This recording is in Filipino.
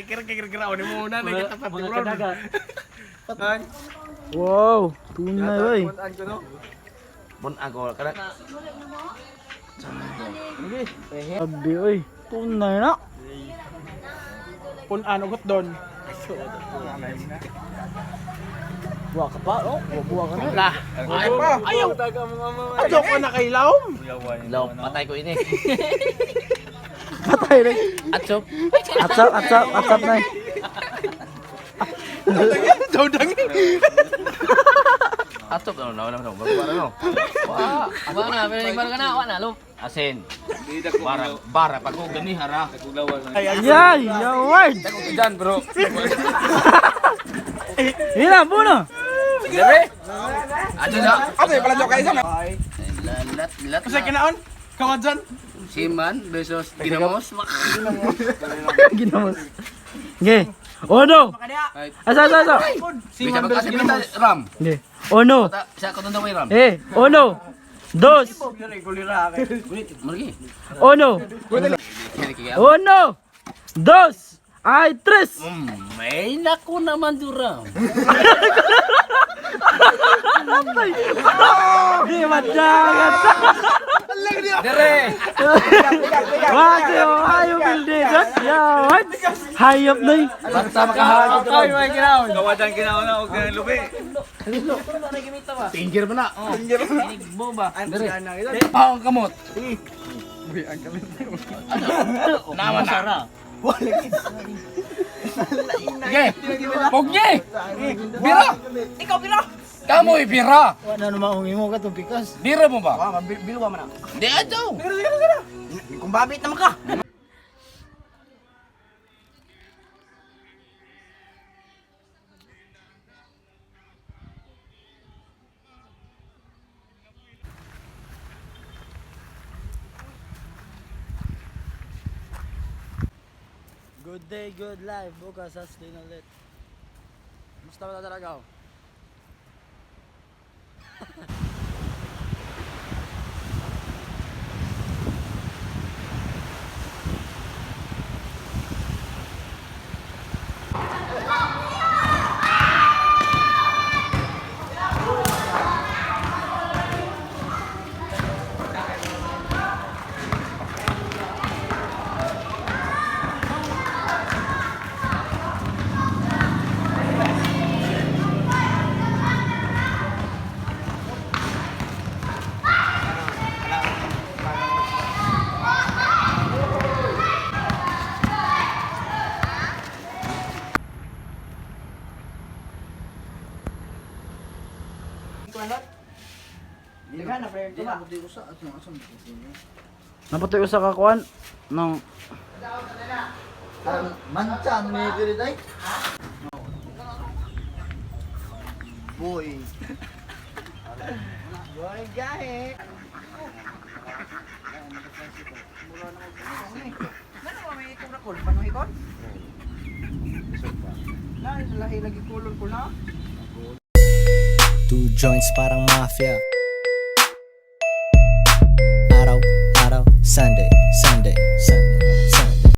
kira-kira ni muna nagkatapat ni Ron. Patay. Wow, tunay oy. Mon ako kada. Abi oy, tunay na. Punan ugot doon. Buwa ka pa, oh. Buwa ka na. Lah. Ayaw. Ayaw ko na kay Laom. Law, patay ko ini. Patay rin. Atsop. Atsap na. Daudang. Atsop na wala mo. Bara no. Wa na, pero bara na, wa na lo. Asin. Bara pag ko gani hara. Yay, yaward. Dan bro. Hila, buno. Dere. Ano na? Apa pala jo kaisa na? Lat. Kasi kinaon? Kawadjan. Siman besos ginamos. Ginamos. Nge. Ono. Asa. Bisa magkasi minta ram. Nge. Ono. Sa ko tanda may ram. Ono. Dos. Margi. Ono. Uno. Dos. Ay, tres. May naku naman duram. Di majangan. Dere. Waduh, ayo bildi kan? Ya, what? Hayop nih. Basta makahagod. Ay, may kinaon. Kawadan kinaon na og lubi. Pinggir mo na. Boba. Dere. Pang kamot. Naman sara. Sige. Pogni. Bira. Ikaw bira. Kamu ibira. Wala na maungi mo ka to pikas. Bira mo ba? Bilwa man na. Di ato. Kung babit naman ka. Good day, good life. Bukas hustling ulit. Musta ba talaga ako? Naputi ko sa kakuan ng Manchan may diri day. Boy. Boy gahe. Mana mo may ikon rakol? Paano ikon? Lahi lagi kulon ko na. Two joints parang mafia.